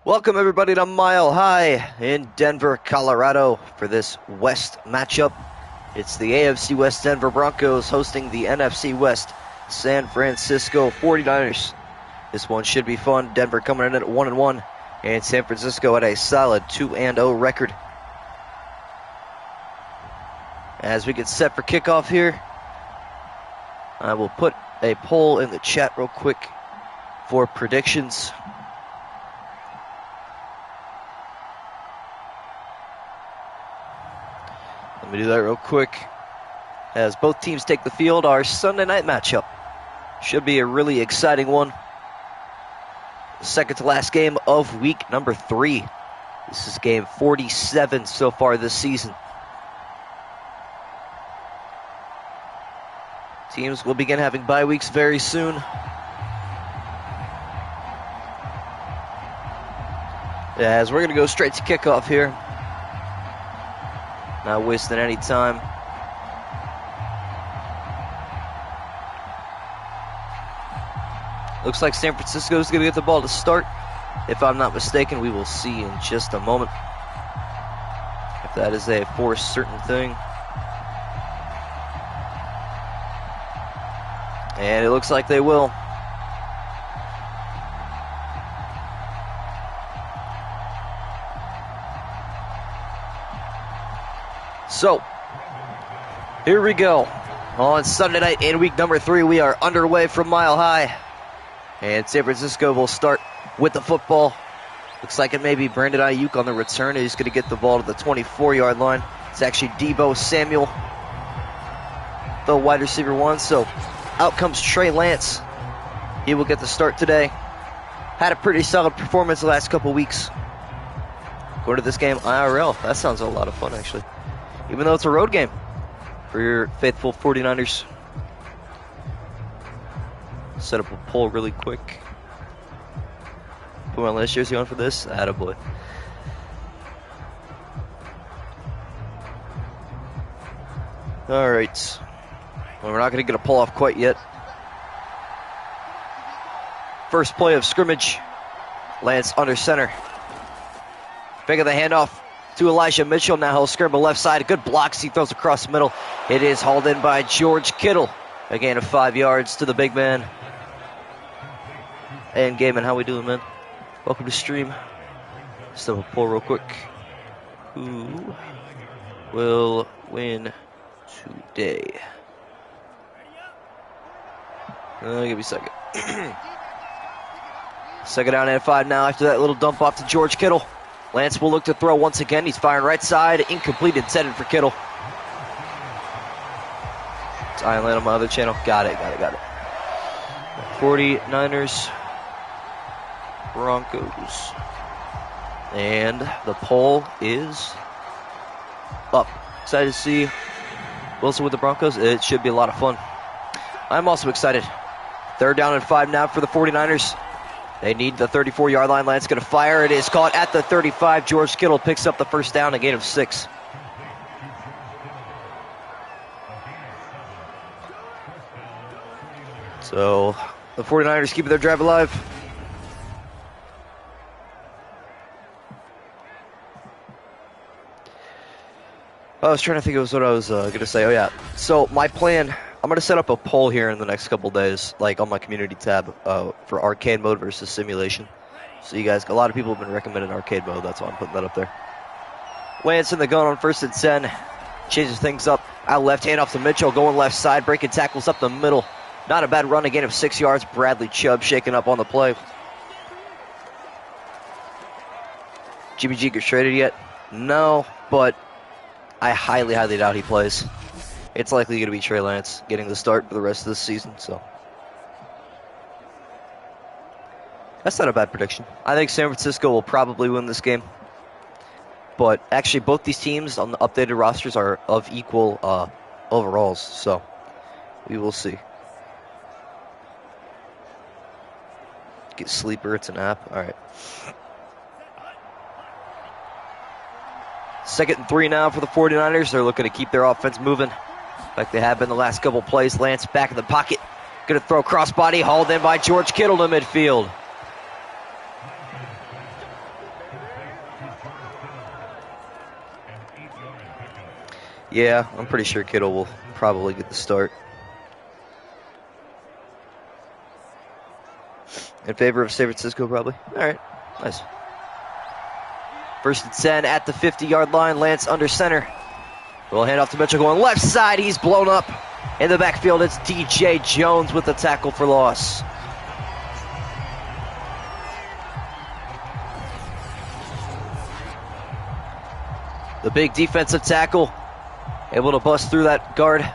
Welcome everybody to Mile High in Denver, Colorado for this West matchup. It's the AFC West Denver Broncos hosting the NFC West San Francisco 49ers. This one should be fun. Denver coming in at 1-1 and San Francisco at a solid 2-0 record. As we get set for kickoff here, I will put a poll in the chat real quick for predictions. Let me do that real quick. As both teams take the field, our Sunday night matchup should be a really exciting one. The second to last game of week number 3. This is game 47 so far this season. Teams will begin having bye weeks very soon. As we're going to go straight to kickoff here. Not wasting any time. Looks like San Francisco is going to get the ball to start. If I'm not mistaken, we will see in just a moment if that is a for certain thing. And it looks like they will. So, here we go. On Sunday night in week number 3, we are underway from Mile High. And San Francisco will start with the football. Looks like it may be Brandon Ayuk on the return. He's going to get the ball to the 24-yard line. It's actually Deebo Samuel, the wide receiver 1. So, out comes Trey Lance. He will get the start today. Had a pretty solid performance the last couple weeks. Going to this game IRL. That sounds a lot of fun, actually. Even though it's a road game for your faithful 49ers. Set up a poll really quick. Put my last jersey on for this. Attaboy. All right. Well, we're not going to get a pull off quite yet. First play of scrimmage. Lance under center. Pick of the handoff to Elijah Mitchell. Now he'll scramble left side. Good blocks. He throws across the middle. It is hauled in by George Kittle. A gain of 5 yards to the big man. And Gaiman, how we doing, man? Welcome to stream. Step a poll real quick. Who will win today? Give me a second. Second down and 5 now after that little dump off to George Kittle. Lance will look to throw once again. He's firing right side. Incomplete, intended for Kittle. It's Iron Land on my other channel. Got it. 49ers, Broncos. And the poll is up. Excited to see Wilson with the Broncos. It should be a lot of fun. I'm also excited. Third down and 5 now for the 49ers. They need the 34-yard line. Lance going to fire. It is caught at the 35. George Kittle picks up the first down, a gain of 6. So the 49ers keeping their drive alive. I was trying to think of what I was going to say. Oh, yeah. So my plan, I'm going to set up a poll here in the next couple days, like on my community tab, for arcade mode versus simulation. So you guys, a lot of people have been recommending arcade mode. That's why I'm putting that up there. Lance in the gun on 1st and 10. Changes things up. Out left, hand off to Mitchell, going left side, breaking tackles up the middle. Not a bad run, a gain of 6 yards. Bradley Chubb shaking up on the play. Jimmy G gets traded yet? No, but I highly doubt he plays. It's likely going to be Trey Lance getting the start for the rest of this season. So that's not a bad prediction. I think San Francisco will probably win this game. But actually, both these teams on the updated rosters are of equal overalls. So we will see. Get sleeper. It's an app. All right. 2nd and 3 now for the 49ers. They're looking to keep their offense moving like they have been the last couple plays. Lance back in the pocket. Going to throw crossbody, hauled in by George Kittle to midfield. Yeah, I'm pretty sure Kittle will probably get the start. In favor of San Francisco, probably. All right, nice. 1st and 10 at the 50-yard line. Lance under center. We'll hand off to Mitchell going left side. He's blown up. In the backfield, it's DJ Jones with the tackle for loss. The big defensive tackle, able to bust through that guard,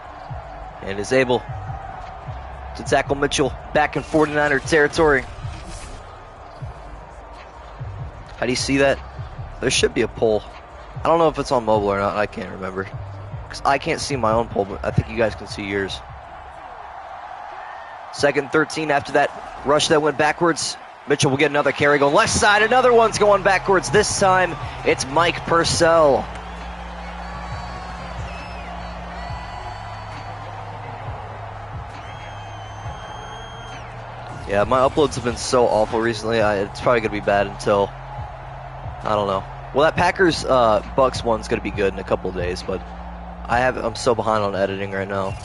and is able to tackle Mitchell back in 49er territory. How do you see that? There should be a poll. I don't know if it's on mobile or not. I can't remember. Because I can't see my own poll, but I think you guys can see yours. 2nd and 13 after that rush that went backwards. Mitchell will get another carry going left side. Another one's going backwards. This time, it's Mike Purcell. Yeah, my uploads have been so awful recently. It's probably going to be bad until, I don't know. Well, that Packers Bucks one's going to be good in a couple of days, but I'm so behind on editing right now.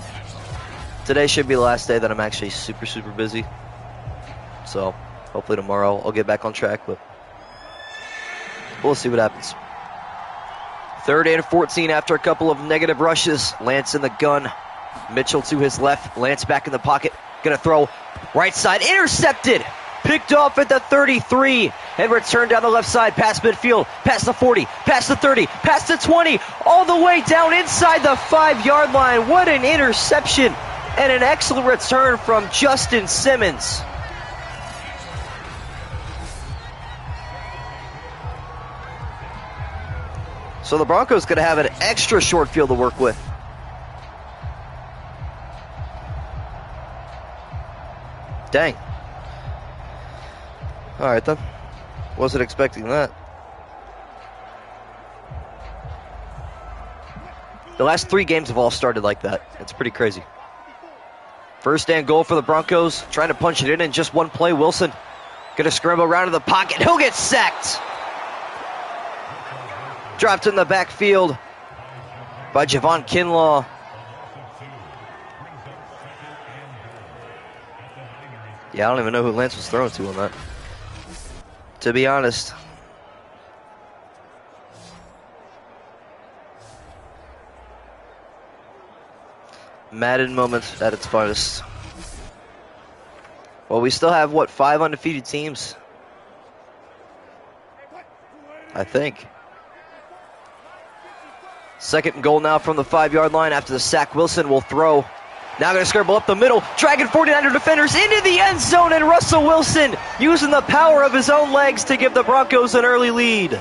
Today should be the last day that I'm actually super, super busy. So hopefully tomorrow I'll get back on track, but we'll see what happens. 3rd and 14 after a couple of negative rushes. Lance in the gun. Mitchell to his left. Lance back in the pocket. Going to throw right side. Intercepted. Picked off at the 33 and returned down the left side past midfield, past the 40, past the 30, past the 20, all the way down inside the 5-yard line. What an interception and an excellent return from Justin Simmons. So the Broncos going to have an extra short field to work with. Dang. All right, then. Wasn't expecting that. The last 3 games have all started like that. It's pretty crazy. 1st and goal for the Broncos. Trying to punch it in just one play. Wilson going to scramble around to the pocket. He'll get sacked. Dropped in the backfield by Javon Kinlaw. Yeah, I don't even know who Lance was throwing to on that, to be honest. Madden moment at its finest. Well, we still have, what, 5 undefeated teams? I think. 2nd and goal now from the 5-yard line after the sack. Wilson will throw. Now going to scramble up the middle, dragging 49er defenders into the end zone, and Russell Wilson using the power of his own legs to give the Broncos an early lead.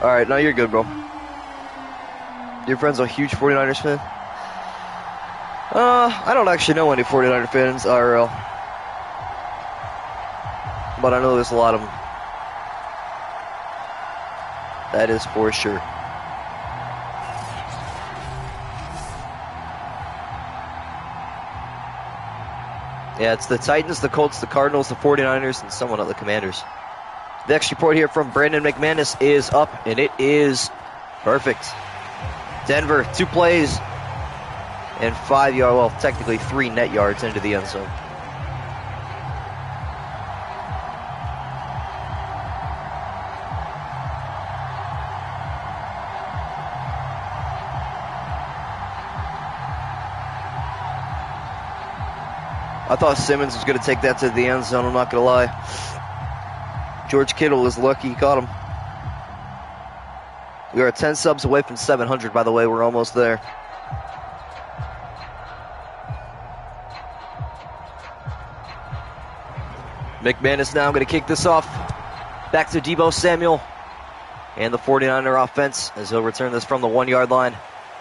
All right, now you're good, bro. Your friend's a huge 49ers fan? I don't actually know any 49er fans, IRL. But I know there's a lot of them. That is for sure. Yeah, it's the Titans, the Colts, the Cardinals, the 49ers, and someone of the Commanders. The next report here from Brandon McManus is up, and it is perfect. Denver, 2 plays and 5 yards, well, technically 3 net yards into the end zone. I thought Simmons was going to take that to the end zone, I'm not going to lie. George Kittle is lucky he caught him. We are 10 subs away from 700, by the way. We're almost there. McManus now going to kick this off. Back to Deebo Samuel and the 49er offense as he'll return this from the 1-yard line.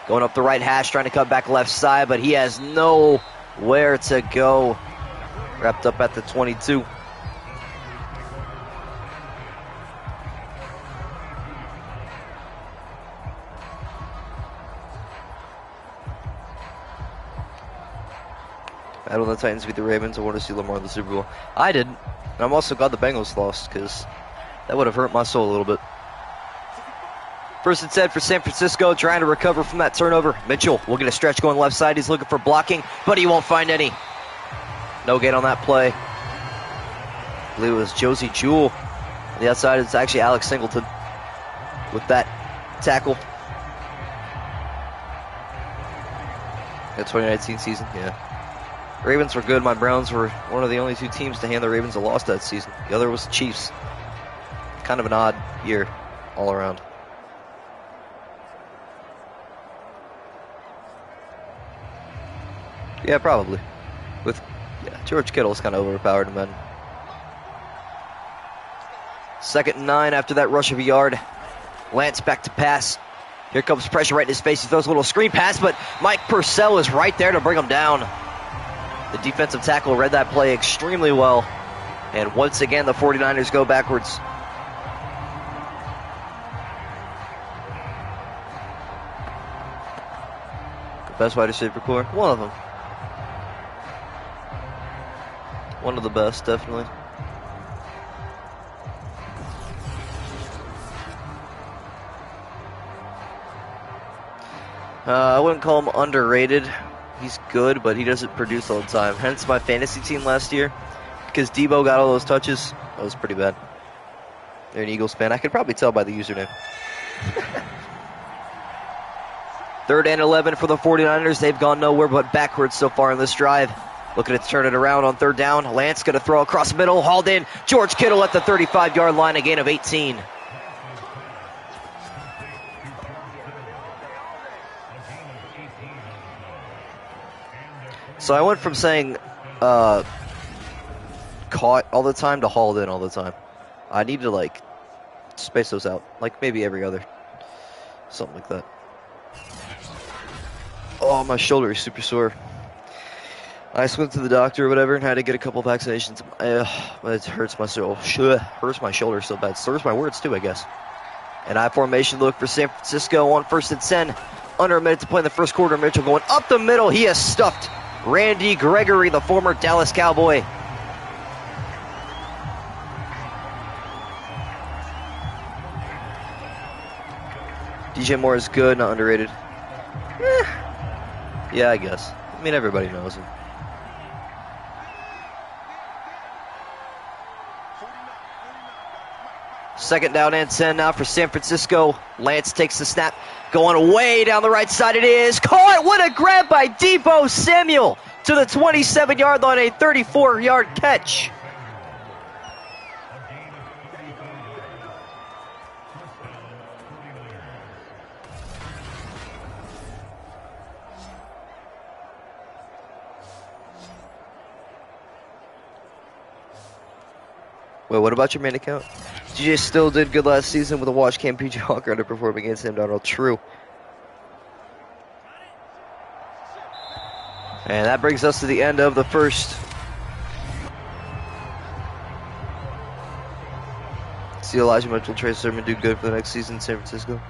Going up the right hash, trying to cut back left side, but he has nowhere to go. Wrapped up at the 22. I don't know the Titans beat the Ravens. I want to see Lamar in the Super Bowl. I didn't. And I'm also glad the Bengals lost because that would have hurt my soul a little bit. First and 10 for San Francisco, trying to recover from that turnover. Mitchell will get a stretch going left side. He's looking for blocking, but he won't find any. No gain on that play. I believe it was Josie Jewell. On the outside, it's actually Alex Singleton with that tackle. The 2019 season, yeah. Ravens were good. My Browns were one of the only two teams to hand the Ravens a loss that season. The other was the Chiefs. Kind of an odd year all around. Yeah, probably. George Kittle's kind of overpowered him then. 2nd and 9 after that rush of a yard. Lance back to pass. Here comes pressure right in his face. He throws a little screen pass, but Mike Purcell is right there to bring him down. The defensive tackle read that play extremely well. And once again, the 49ers go backwards. The best wide receiver core? One of them. One of the best, definitely. I wouldn't call him underrated. He's good, but he doesn't produce all the time. Hence my fantasy team last year. Because Debo got all those touches. That was pretty bad. They're an Eagles fan. I could probably tell by the username. 3rd and 11 for the 49ers. They've gone nowhere but backwards so far in this drive. Looking to turn it around on 3rd down. Lance going to throw across the middle. Hauled in. George Kittle at the 35-yard line. A gain of 18. So I went from saying caught all the time to hauled in all the time. I need to, like, space those out. Like, maybe every other. Something like that. Oh, my shoulder is super sore. I just went to the doctor or whatever and had to get a couple vaccinations. It hurts my soul. Hurts my shoulder so bad. Slurs my words too, I guess. An I formation look for San Francisco on 1st and 10. Under a minute to play in the first quarter. Mitchell going up the middle. He has stuffed Randy Gregory, the former Dallas Cowboy. DJ Moore is good, not underrated. Yeah, I guess. I mean, everybody knows him. Second down and 10 now for San Francisco. Lance takes the snap. Going way down the right side. It is caught. What a grab by Deebo Samuel to the 27-yard line. A 34-yard catch. Well, what about your main account? DJ still did good last season with a watch cam. PJ Walker underperforming against Sam Darnold. True. And that brings us to the end of the first. See Elijah Mitchell, Trey Sermon do good for the next season in San Francisco.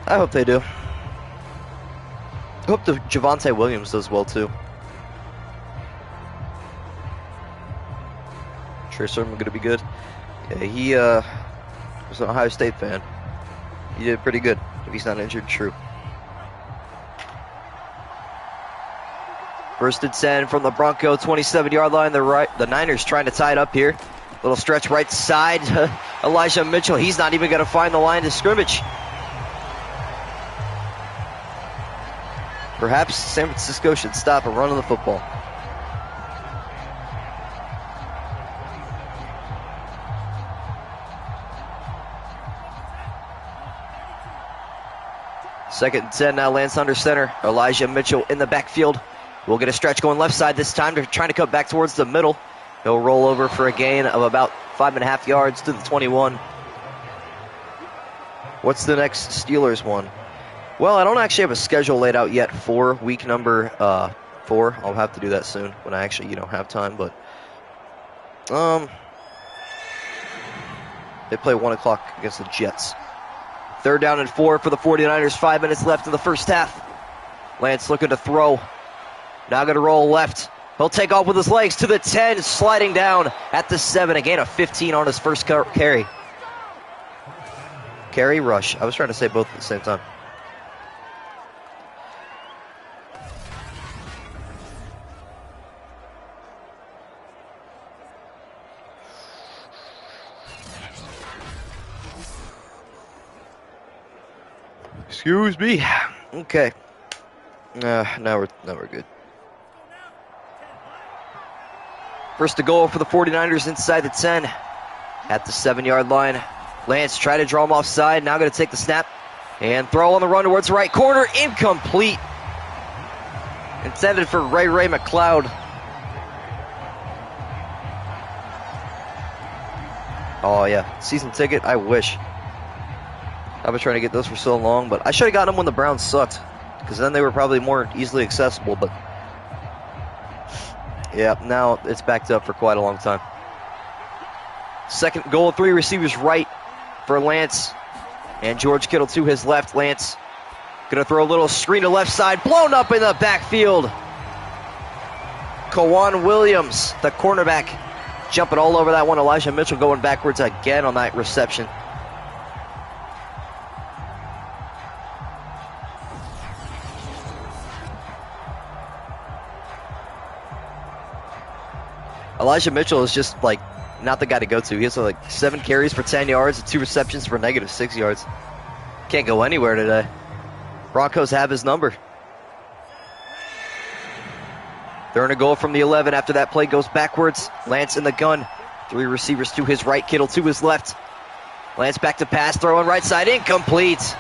I hope they do. I hope the Javonte Williams does well too. Trey Sermon going to be good. Yeah, he was an Ohio State fan. He did pretty good if he's not injured. True. 1st and 10 from the Bronco 27-yard line. The Niners trying to tie it up here. Little stretch right side. Elijah Mitchell. He's not even going to find the line of scrimmage. Perhaps San Francisco should stop and run on the football. Second and 10 now. Lance under center. Elijah Mitchell in the backfield. We'll get a stretch going left side this time. They're trying to cut back towards the middle. He'll roll over for a gain of about 5.5 yards to the 21. What's the next Steelers one? Well, I don't actually have a schedule laid out yet for week number 4. I'll have to do that soon when I actually, have time. But they play 1 o'clock against the Jets. 3rd down and 4 for the 49ers. 5 minutes left in the first half. Lance looking to throw. Now going to roll left. He'll take off with his legs to the 10, sliding down at the 7. A gain of 15 on his first carry. Carry, rush. I was trying to say both at the same time. Excuse me. Okay. Now we're good. First to goal for the 49ers inside the 10 at the 7-yard line. Lance tried to draw him offside. Now going to take the snap and throw on the run towards the right corner. Incomplete. Intended for Ray McLeod. Oh yeah, season ticket. I wish. I've been trying to get those for so long, but I should have gotten them when the Browns sucked, because then they were probably more easily accessible. But yeah, now it's backed up for quite a long time. Second goal, 3 receivers right for Lance, and George Kittle to his left. Lance gonna throw a little screen to left side, blown up in the backfield. Kawan Williams, the cornerback, jumping all over that one. Elijah Mitchell going backwards again on that reception. Elijah Mitchell is just like not the guy to go to. He has like 7 carries for 10 yards and 2 receptions for -6 yards. Can't go anywhere today. Broncos have his number. They're in a goal from the 11 after that play goes backwards. Lance in the gun. 3 receivers to his right, Kittle to his left. Lance back to pass, throwing right side, incomplete.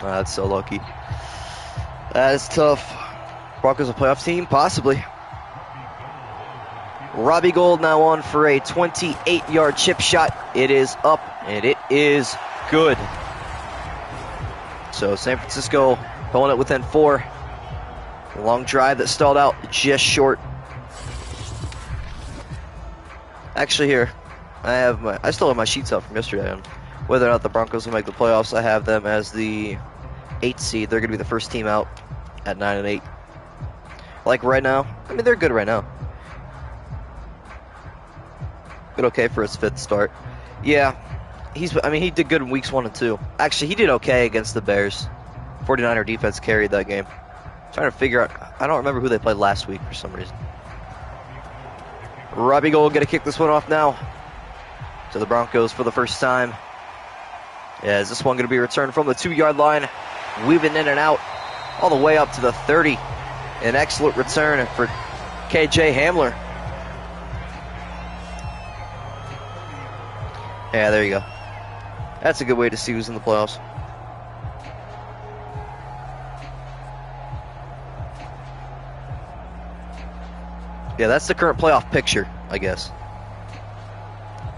That's so lucky. That is tough. Broncos a playoff team? Possibly. Robbie Gould now on for a 28-yard chip shot. It is up, and it is good. So San Francisco pulling it within 4. A long drive that stalled out just short. Actually, here, I still have my sheets out from yesterday on whether or not the Broncos will make the playoffs. I have them as the 8th seed. They're going to be the first team out at 9-8. Like right now, I mean, they're good right now. Good okay for his 5th start. Yeah, he did good in weeks 1 and 2. Actually, he did okay against the Bears. 49er defense carried that game. Trying to figure out, I don't remember who they played last week for some reason. Robbie Gould going to kick this one off now to the Broncos for the first time. Yeah, is this one going to be returned from the 2-yard line, weaving in and out all the way up to the 30. An excellent return for KJ Hamler. Yeah, there you go. That's a good way to see who's in the playoffs. Yeah, that's the current playoff picture, I guess.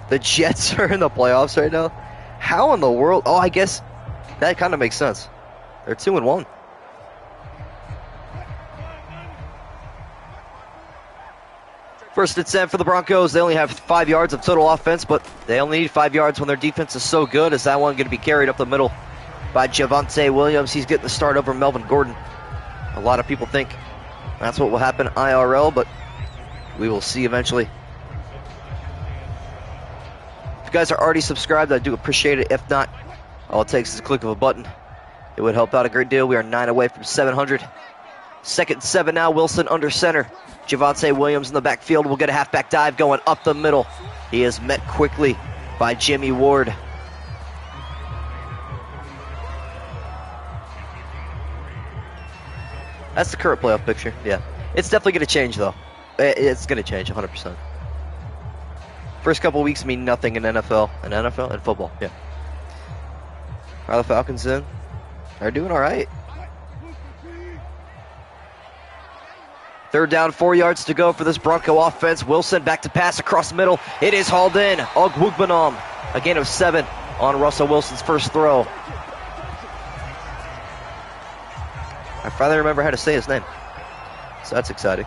The Jets are in the playoffs right now. How in the world? Oh, I guess that kind of makes sense. They're 2-1. First and 10 for the Broncos. They only have 5 yards of total offense, but they only need 5 yards when their defense is so good. Is that one going to be carried up the middle by Javonte Williams? He's getting the start over Melvin Gordon. A lot of people think that's what will happen IRL, but we will see eventually. If you guys are already subscribed, I do appreciate it. If not, all it takes is a click of a button. It would help out a great deal. We are 9 away from 700. 2nd and 7 now. Wilson under center. Javonte Williams in the backfield will get a halfback dive going up the middle. He is met quickly by Jimmy Ward. That's the current playoff picture. Yeah, it's definitely going to change, though. It's going to change 100%. First couple weeks mean nothing in NFL and football. Yeah. Are the Falcons in? They're doing all right. 3rd down, 4 yards to go for this Bronco offense. Wilson back to pass across the middle. It is hauled in. Ogbugbanom, a gain of 7 on Russell Wilson's first throw. I finally remember how to say his name, so that's exciting.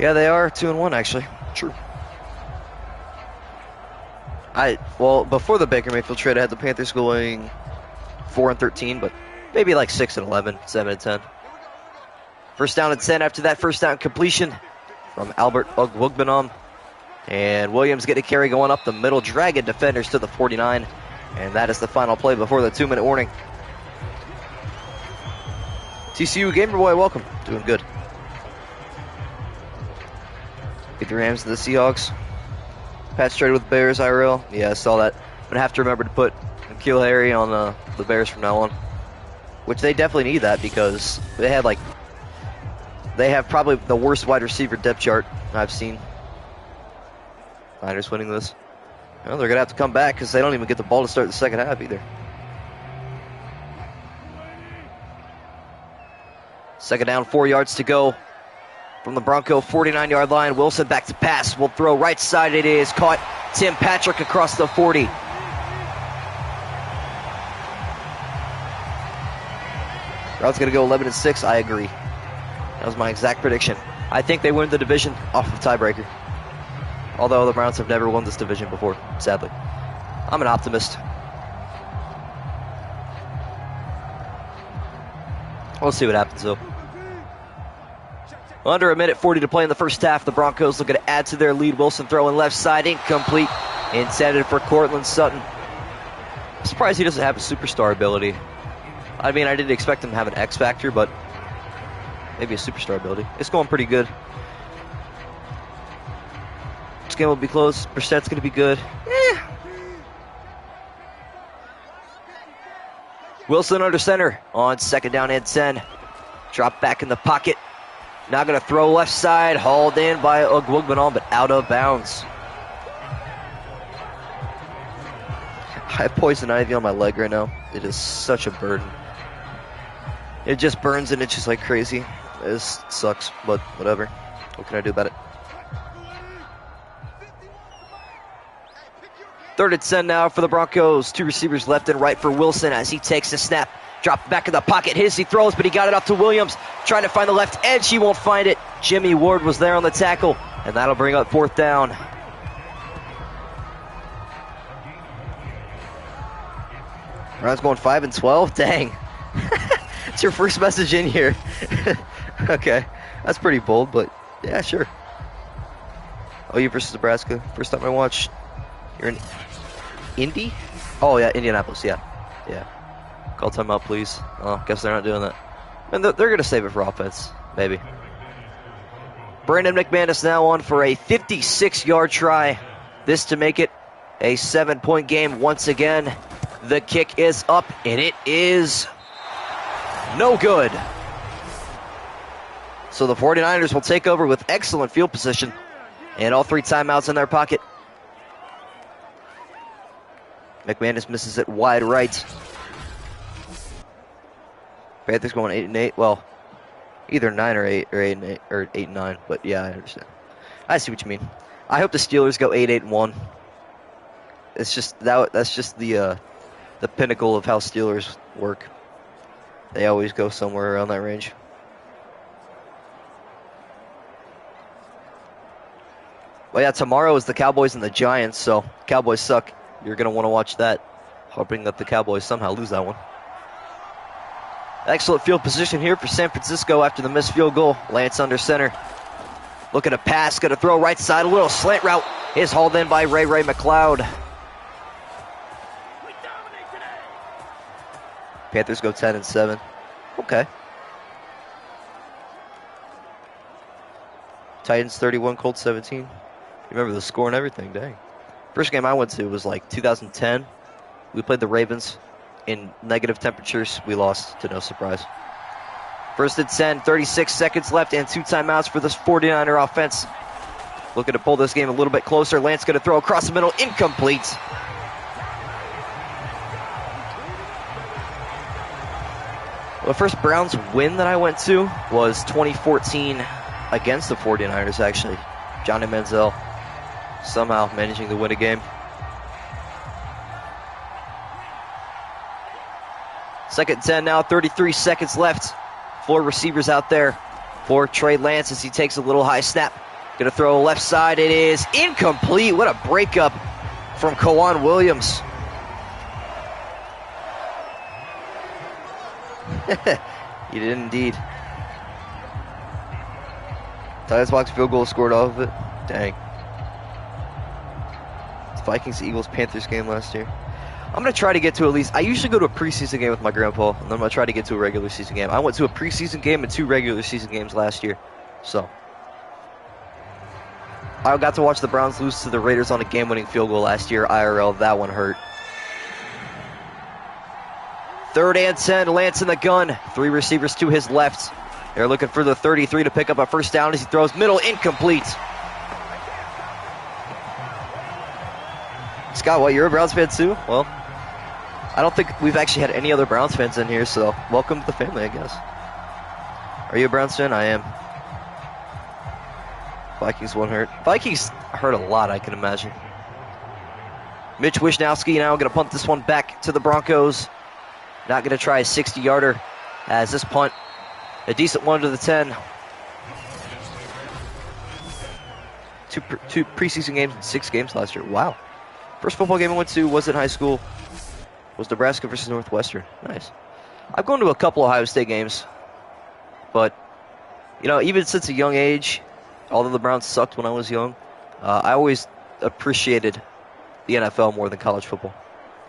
Yeah, they are 2-1 actually. True. Well, before the Baker Mayfield trade, I had the Panthers going 4-13, but maybe like 6-11, 7-10. First down and 10 after that first down completion from Albert Ogwugbanam. And Williams getting a carry going up the middle, dragging defenders to the 49. And that is the final play before the 2-minute warning. TCU Gamer Boy, welcome. Doing good. Get the Rams to the Seahawks. Pat's traded with Bears, IRL. Yeah, I saw that. I'm going to have to remember to put N'Keal Harry on the Bears from now on. Which they definitely need that because they have probably the worst wide receiver depth chart I've seen. Niners winning this. Well, they're going to have to come back because they don't even get the ball to start the second half either. Second down, 4 yards to go from the Bronco 49-yard line. Wilson back to pass. Will throw right side. It is caught. Tim Patrick across the 40. Crowd's going to go 11-6. I agree. That was my exact prediction. I think they win the division off of tiebreaker. Although the Browns have never won this division before, sadly. I'm an optimist. We'll see what happens, though. Under a minute 40 to play in the first half. The Broncos looking to add to their lead. Wilson throwing left side, incomplete. Intended for Cortland Sutton. I'm surprised he doesn't have a superstar ability. I mean, I didn't expect him to have an X factor, but maybe a superstar ability. It's going pretty good. This game will be close. Brissett's going to be good. Wilson under center on second down and 10. Drop back in the pocket. Now going to throw left side. Hauled in by Ogwugbanam, but out of bounds. I have poison ivy on my leg right now. It is such a burden. It just burns and itches like crazy. This sucks, but whatever. What can I do about it? Third and 10 now for the Broncos. Two receivers left and right for Wilson as he takes the snap. Drop back in the pocket. He throws, but he got it off to Williams. Trying to find the left edge. He won't find it. Jimmy Ward was there on the tackle, and that'll bring up fourth down. Browns going 5-12? Dang. It's your first message in here. Okay. That's pretty bold, but yeah, sure. OU versus Nebraska. First time I watched. You're in Indy? Oh, yeah, Indianapolis, yeah. Yeah. Call timeout, please. Oh, guess they're not doing that. And they're going to save it for offense, maybe. Brandon McManus now on for a 56-yard try. This to make it a 7-point game once again. The kick is up, and it is no good. So the 49ers will take over with excellent field position and all three timeouts in their pocket. McManus misses it wide right. Panthers going 8-8. Well, either 9 or 8 or 8-8 or 8-9. But yeah, I understand. I see what you mean. I hope the Steelers go 8-8-1. It's just that's just the pinnacle of how Steelers work. They always go somewhere around that range. Well, yeah, tomorrow is the Cowboys and the Giants, so Cowboys suck. You're going to want to watch that, hoping that the Cowboys somehow lose that one. Excellent field position here for San Francisco after the missed field goal. Lance under center. Looking to pass, going to throw right side. A little slant route is hauled in by Ray McLeod. Panthers go 10-7. Okay. Titans 31, Colts 17. You remember the score and everything, dang. First game I went to was like 2010. We played the Ravens in negative temperatures. We lost to no surprise. First and 10, 36 seconds left and 2 timeouts for this 49er offense. Looking to pull this game a little bit closer. Lance going to throw across the middle, incomplete. Well, the first Browns win that I went to was 2014 against the 49ers, actually. Johnny Manziel somehow managing to win a game. Second 10 now, 33 seconds left. 4 receivers out there for Trey Lance as he takes a little high snap. Gonna throw left side. It is incomplete. What a breakup from Kawan Williams. He did indeed. Titans box field goal scored off of it. Dang. It's Vikings, Eagles, Panthers game last year. I'm going to try to get to at least, I usually go to a preseason game with my grandpa, and then I'm going to try to get to a regular season game. I went to a preseason game and 2 regular season games last year. So, I got to watch the Browns lose to the Raiders on a game-winning field goal last year, IRL. That one hurt. 3rd and 10, Lance in the gun. 3 receivers to his left. They're looking for the 33 to pick up a first down as he throws middle, incomplete. Scott, what, you're a Browns fan too? Well, I don't think we've actually had any other Browns fans in here, so welcome to the family, I guess. Are you a Browns fan? I am. Vikings won't hurt. Vikings hurt a lot, I can imagine. Mitch Wishnowski now going to punt this one back to the Broncos. Not going to try a 60-yarder as this punt, a decent one to the 10. Two preseason games and 6 games last year. Wow. First football game I went to was in high school. Was Nebraska versus Northwestern. Nice. I've gone to a couple Ohio State games. But, you know, even since a young age, although the Browns sucked when I was young, I always appreciated the NFL more than college football.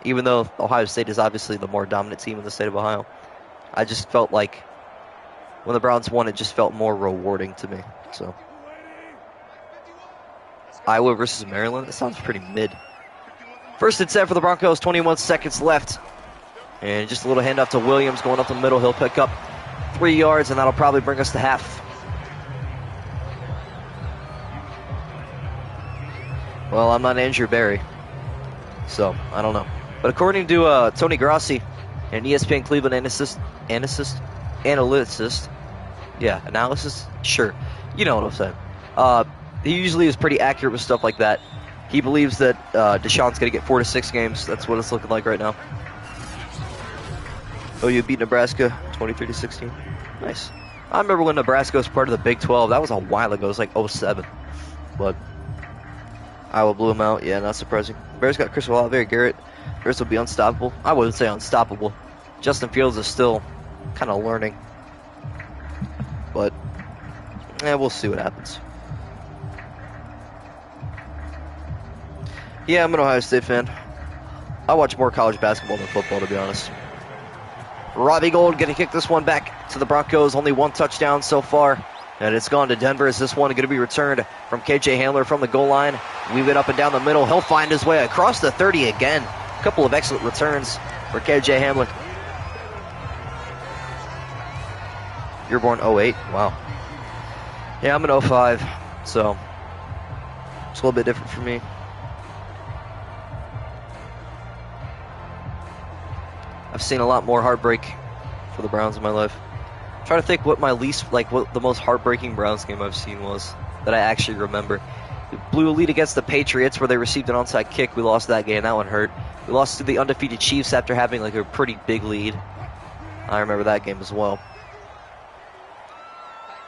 Even though Ohio State is obviously the more dominant team in the state of Ohio. I just felt like when the Browns won, it just felt more rewarding to me. So, Iowa versus Maryland, that sounds pretty mid. 1st and 10 for the Broncos, 21 seconds left. And just a little handoff to Williams going up the middle. He'll pick up 3 yards, and that'll probably bring us to half. Well, I'm not Andrew Berry, so I don't know. But according to Tony Grossi, an ESPN Cleveland analyst, sure, you know what I'm saying. He usually is pretty accurate with stuff like that. He believes that Deshaun's going to get 4 to 6 games. That's what it's looking like right now. OU beat Nebraska 23-16. Nice. I remember when Nebraska was part of the Big 12. That was a while ago. It was like 07. But Iowa blew him out. Yeah, not surprising. Bears got Chris Olave, Garrett. Bears will be unstoppable. I wouldn't say unstoppable. Justin Fields is still kind of learning. But, we'll see what happens. Yeah, I'm an Ohio State fan. I watch more college basketball than football, to be honest. Robbie Gould going to kick this one back to the Broncos. Only 1 touchdown so far. And it's gone to Denver as this one going to be returned from KJ Hamler from the goal line. Weave it up and down the middle. He'll find his way across the 30 again. A couple of excellent returns for KJ Hamler. You're born 08? Wow. Yeah, I'm an 05. So, it's a little bit different for me. I've seen a lot more heartbreak for the Browns in my life. I'm trying to think what what the most heartbreaking Browns game I've seen was that I actually remember. We blew a lead against the Patriots where they received an onside kick. We lost that game. That one hurt. We lost to the undefeated Chiefs after having like a pretty big lead. I remember that game as well.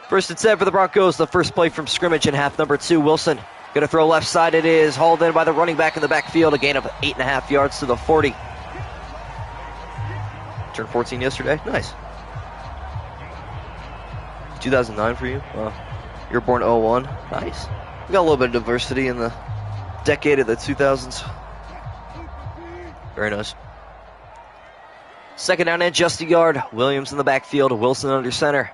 1st and 10 for the Broncos. The first play from scrimmage in half number 2. Wilson going to throw left side. It is hauled in by the running back in the backfield. A gain of 8.5 yards to the 40. Turned 14 yesterday. Nice. 2009 for you? Wow. You're born 01. Nice. We got a little bit of diversity in the decade of the 2000s. Very nice. 2nd down and just a yard. Williams in the backfield. Wilson under center.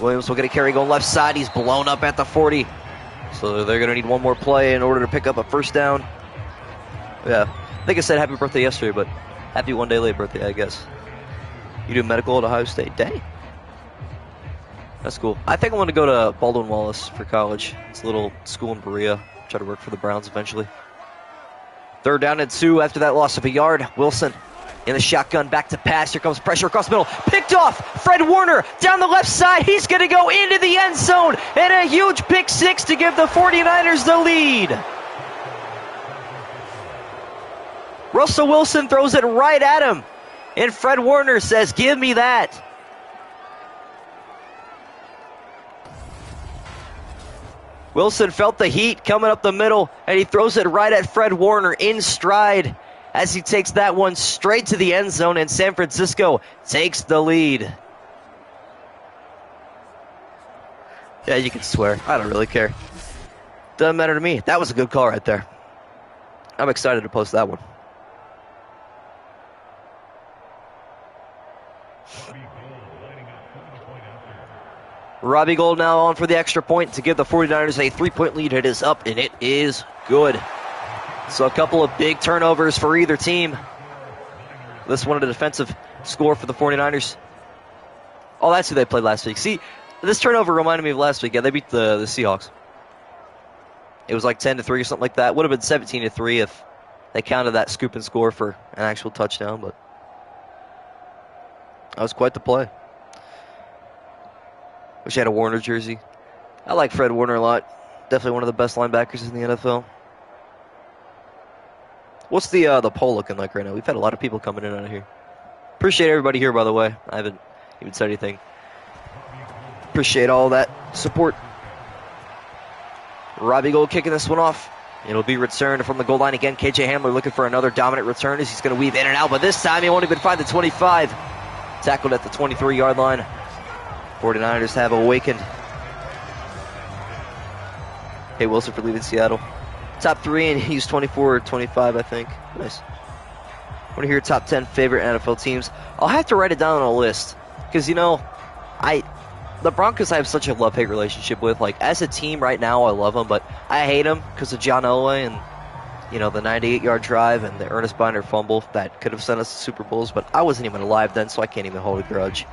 Williams will get a carry going left side. He's blown up at the 40. So they're going to need one more play in order to pick up a first down. Yeah. I think I said happy birthday yesterday, but happy 1 day late birthday, I guess. You do medical at Ohio State? Dang. That's cool. I think I want to go to Baldwin Wallace for college. It's a little school in Berea. Try to work for the Browns eventually. 3rd down and 2 after that loss of a yard. Wilson in the shotgun, back to pass. Here comes pressure across the middle. Picked off. Fred Warner down the left side. He's going to go into the end zone. And a huge pick 6 to give the 49ers the lead. Russell Wilson throws it right at him. And Fred Warner says, "Give me that." Wilson felt the heat coming up the middle, and he throws it right at Fred Warner in stride as he takes that one straight to the end zone, and San Francisco takes the lead. Yeah, you can swear. I don't really care. Doesn't matter to me. That was a good call right there. I'm excited to post that one. Robbie Gould now on for the extra point to give the 49ers a 3-point lead. It is up, and it is good. So a couple of big turnovers for either team. This one a defensive score for the 49ers. Oh, that's who they played last week. See, this turnover reminded me of last week. Yeah, they beat the Seahawks. It was like 10-3 or something like that. Would have been 17-3 if they counted that scoop and score for an actual touchdown, but that was quite the play. Wish I had a Warner jersey. I like Fred Warner a lot. Definitely one of the best linebackers in the NFL. What's the poll looking like right now? We've had a lot of people coming in out of here. Appreciate everybody here, by the way. I haven't even said anything. Appreciate all that support. Robbie Gould kicking this one off. It'll be returned from the goal line again. KJ Hamler looking for another dominant return as he's going to weave in and out, but this time he won't even find the 25. Tackled at the 23-yard line. 49ers have awakened. Hey, Wilson for leaving Seattle. Top 3, and he's 24 or 25, I think. Nice. I want to hear your top 10 favorite NFL teams. I'll have to write it down on a list. Because, you know, the Broncos I have such a love-hate relationship with. Like, as a team right now, I love them, but I hate them because of John Elway and, you know, the 98-yard drive and the Ernest Binder fumble that could have sent us to Super Bowls. But I wasn't even alive then, so I can't even hold a grudge.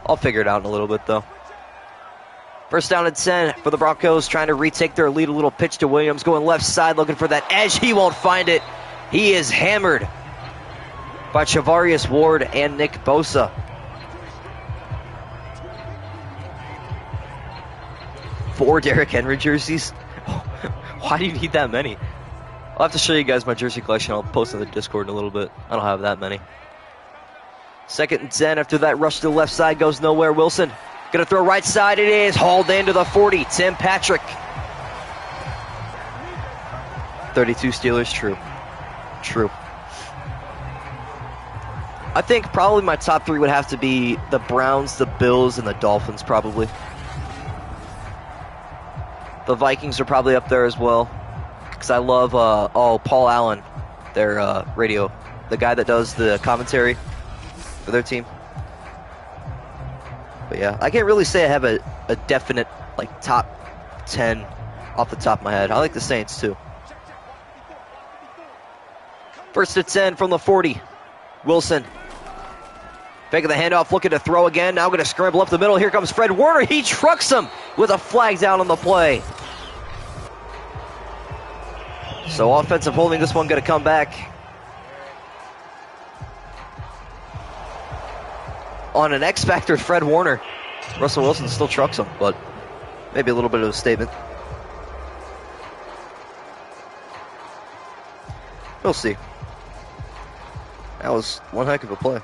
I'll figure it out in a little bit, though. First down and 10 for the Broncos, trying to retake their lead. A little pitch to Williams, going left side, looking for that edge. He won't find it. He is hammered by Charvarius Ward and Nick Bosa. 4 Derrick Henry jerseys? Why do you need that many? I'll have to show you guys my jersey collection. I'll post in the Discord in a little bit. I don't have that many. Second and 10 after that rush to the left side goes nowhere. Wilson going to throw right side. It is hauled into the 40. Tim Patrick. 32 Steelers, true. True. I think probably my top 3 would have to be the Browns, the Bills, and the Dolphins probably. The Vikings are probably up there as well. Because I love, Paul Allen, their radio. The guy that does the commentary for their team. But yeah, I can't really say I have a definite like top 10 off the top of my head. I like the Saints too. First and 10 from the 40. Wilson faking the handoff, looking to throw again. Now going to scramble up the middle. Here comes Fred Warner. He trucks him with a flag down on the play. So offensive holding, this one going to come back. On an X Factor, Fred Warner. Russell Wilson still trucks him, but maybe a little bit of a statement. We'll see. That was one heck of a play. If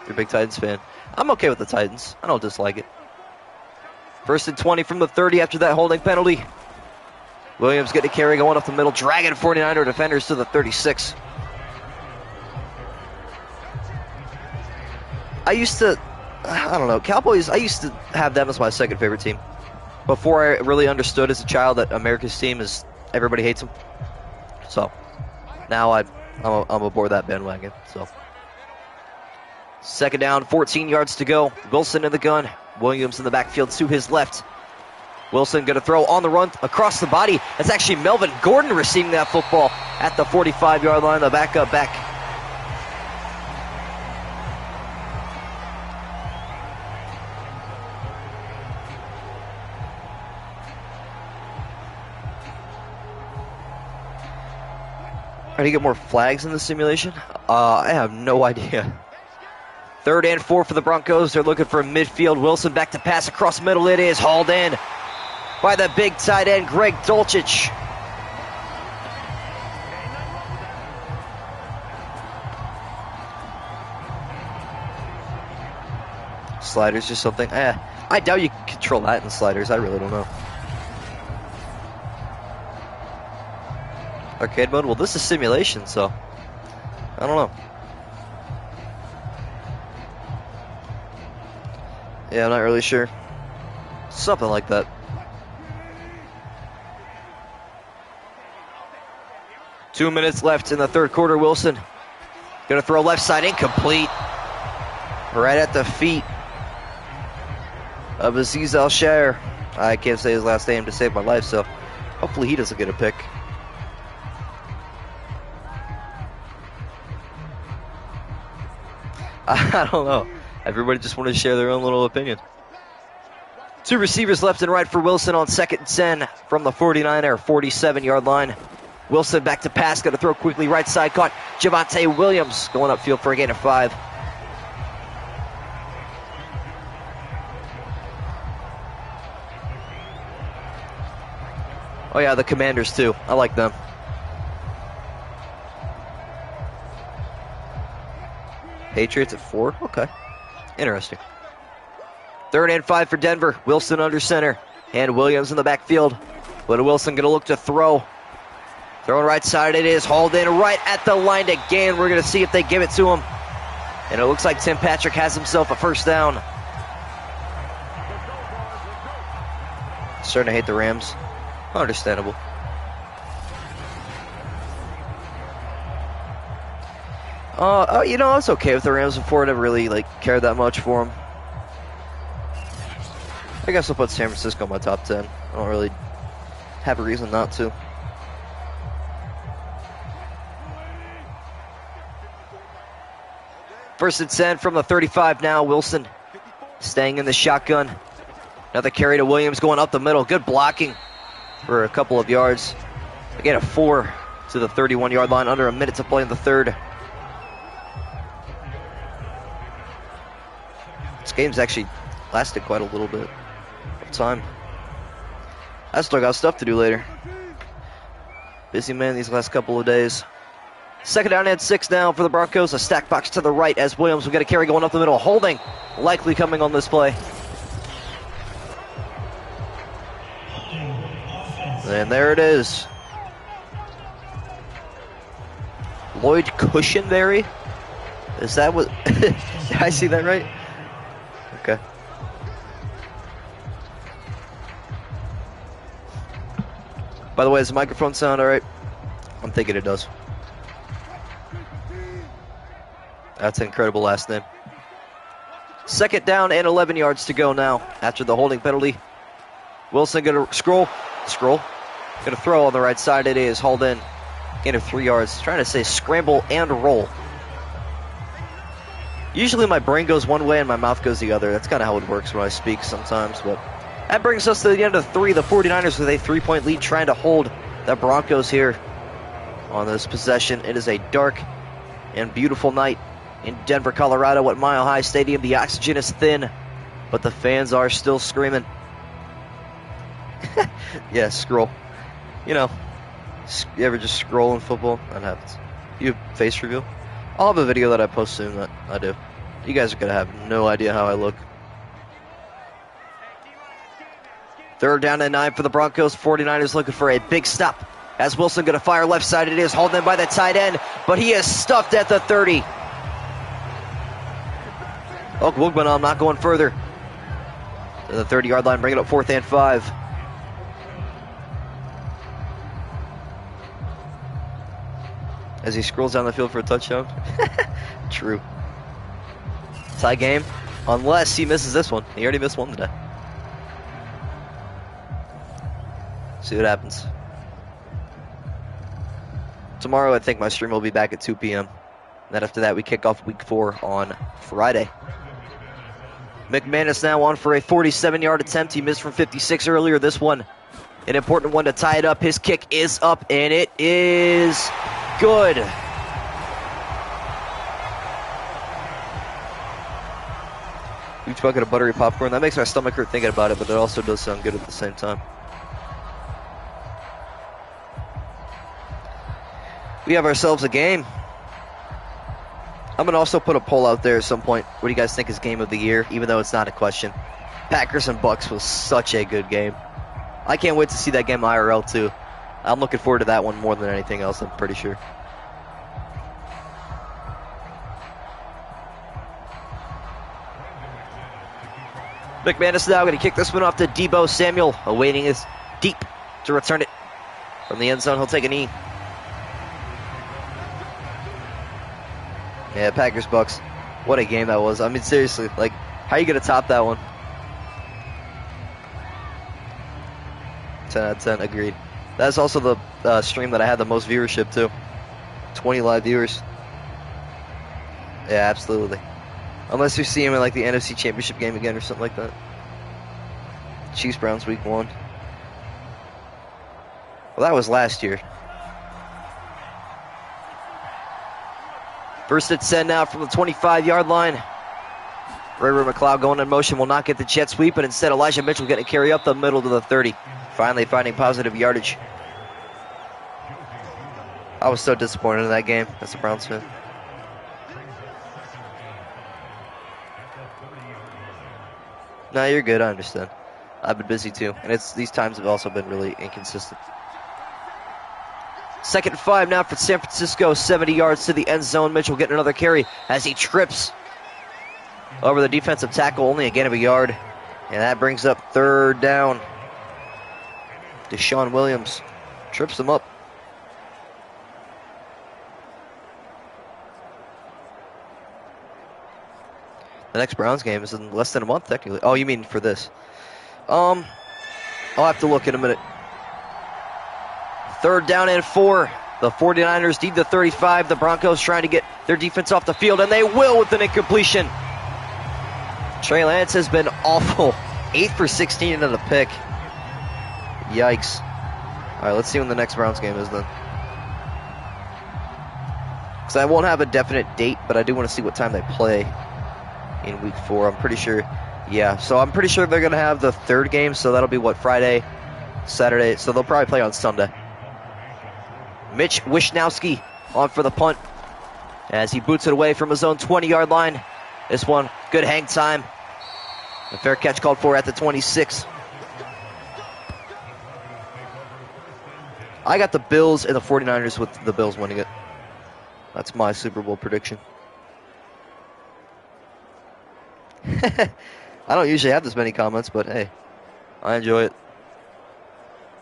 you're a big Titans fan. I'm okay with the Titans. I don't dislike it. First and 20 from the 30 after that holding penalty. Williams getting a carry going up the middle, dragging 49er defenders to the 36. I don't know, Cowboys, I used to have them as my second favorite team. Before I really understood as a child that America's team is, everybody hates them. So, now I'm aboard that bandwagon, so. Second down, 14 yards to go. Wilson in the gun. Williams in the backfield to his left. Wilson going to throw on the run across the body. That's actually Melvin Gordon receiving that football at the 45-yard line, the backup back. Are you get more flags in the simulation? I have no idea. Third and 4 for the Broncos. They're looking for midfield. Wilson back to pass across the middle. It is hauled in by the big tight end, Greg Dulcich. Sliders or something. I doubt you can control that in sliders. I really don't know. Arcade mode? Well, this is simulation, so I don't know. Yeah, I'm not really sure. Something like that. Two minutes left in the third quarter. Wilson gonna throw left side, incomplete. Right at the feet of Aziz Al-Shair. I can't say his last name to save my life, so hopefully he doesn't get a pick. I don't know. Everybody just wanted to share their own little opinion. Two receivers left and right for Wilson on 2nd and 10 from the 49er 47-yard line. Wilson back to pass, got to throw quickly, right side, caught Javonte Williams going upfield for a gain of 5. Oh yeah, the Commanders too. I like them. Patriots at 4? Okay. Interesting. 3rd and 5 for Denver. Wilson under center. And Williams in the backfield. But Wilson going to look to throw. Throwing right side it is. Hauled in right at the line again. We're going to see if they give it to him. And it looks like Tim Patrick has himself a first down. Starting to hate the Rams. Understandable. You know, I was okay with the Rams before. I never really cared that much for them. I guess I'll put San Francisco in my top 10. I don't really have a reason not to. First and 10 from the 35 now. Wilson staying in the shotgun. Another carry to Williams going up the middle. Good blocking for a couple of yards. Again, a 4 to the 31-yard line. Under a minute to play in the third. This game's actually lasted quite a little bit of time. I still got stuff to do later. Busy man these last couple of days. 2nd down and 6 now for the Broncos. A stack box to the right as Williams will get a carry going up the middle. Holding likely coming on this play. And there it is. Lloyd Cushenberry? Is that what? Did I see that right? Okay. By the way, does the microphone sound alright? I'm thinking it does. That's an incredible last name. 2nd down and 11 yards to go now after the holding penalty. Wilson gonna scroll. Gonna throw on the right side. It is hauled in. Gain of 3 yards. Trying to say scramble and roll. Usually my brain goes one way and my mouth goes the other. That's kind of how it works when I speak sometimes. But that brings us to the end of 3. The 49ers with a 3-point lead trying to hold the Broncos here on this possession. It is a dark and beautiful night in Denver, Colorado at Mile High Stadium. The oxygen is thin, but the fans are still screaming. Yeah, scroll. You know, you ever just scroll in football? That happens. You have face reveal? I'll have a video that I post soon that I do. You guys are going to have no idea how I look. 3rd down and 9 for the Broncos. 49ers looking for a big stop. As Wilson going to fire left side, it is hauled in by the tight end, but he is stuffed at the 30. Okwuegbunam not going further. To the 30-yard line, bringing up 4th and 5. As he scrolls down the field for a touchdown. True. Tie game. Unless he misses this one. He already missed one today. See what happens. Tomorrow I think my stream will be back at 2 p.m. Then after that we kick off week 4 on Friday. McManus now on for a 47-yard attempt. He missed from 56 earlier. This one, an important one to tie it up. His kick is up and it is good. Huge bucket of buttery popcorn. That makes my stomach hurt thinking about it, but it also does sound good at the same time. We have ourselves a game. I'm going to also put a poll out there at some point. What do you guys think is game of the year, even though it's not a question? Packers and Bucks was such a good game. I can't wait to see that game IRL too. I'm looking forward to that one more than anything else, I'm pretty sure. McManus now going to kick this one off to Debo Samuel, awaiting his deep to return it from the end zone. He'll take a knee. Yeah, Packers Bucks. What a game that was. I mean, seriously, like, how are you going to top that one? 10 out of 10, agreed. That's also the stream that I had the most viewership to. 20 live viewers. Yeah, absolutely. Unless you see him in like the NFC Championship game again or something like that. Chiefs Browns week 1. Well, that was last year. First and 10 now from the 25-yard line. Ray McLeod going in motion will not get the jet sweep, but instead Elijah Mitchell getting a carry up the middle to the 30. Finally finding positive yardage. I was so disappointed in that game as a Browns fan. No, you're good. I understand. I've been busy too, and these times have also been really inconsistent. 2nd and 5 now for San Francisco. 70 yards to the end zone. Mitchell getting another carry as he trips over the defensive tackle, only a gain of a yard, and that brings up 3rd down. Deshaun Williams trips him up. The next Browns game is in less than a month, technically. Oh, you mean for this? I'll have to look in a minute. 3rd down and 4. The 49ers need the 35. The Broncos trying to get their defense off the field, and they will with an incompletion. Trey Lance has been awful. 8 for 16 and a pick. Yikes. All right, let's see when the next Browns game is then. Because I won't have a definite date, but I do want to see what time they play in week 4. I'm pretty sure, yeah. So I'm pretty sure they're going to have the 3rd game, so that'll be what, Friday, Saturday. So they'll probably play on Sunday. Mitch Wishnowski on for the punt as he boots it away from his own 20-yard line. This one, good hang time. A fair catch called for at the 26. I got the Bills and the 49ers with the Bills winning it. That's my Super Bowl prediction. I don't usually have this many comments, but hey, I enjoy it.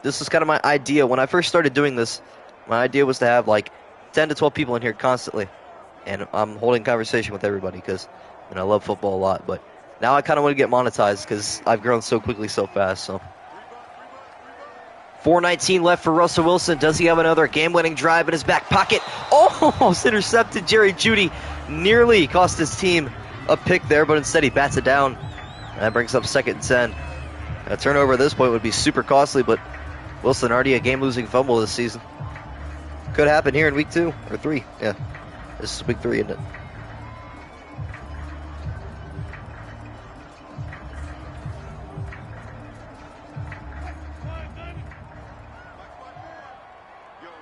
This is kind of my idea. When I first started doing this, my idea was to have like 10 to 12 people in here constantly. And I'm holding conversation with everybody because I love football a lot. But now I kind of want to get monetized because I've grown so quickly so fast. So 4:19 left for Russell Wilson. Does he have another game-winning drive in his back pocket? Almost intercepted Jerry Jeudy. Nearly cost his team a pick there, but instead he bats it down. And that brings up 2nd and 10. A turnover at this point would be super costly, but Wilson already a game-losing fumble this season. Could happen here in week 2 or 3. Yeah, this is week 3, isn't it?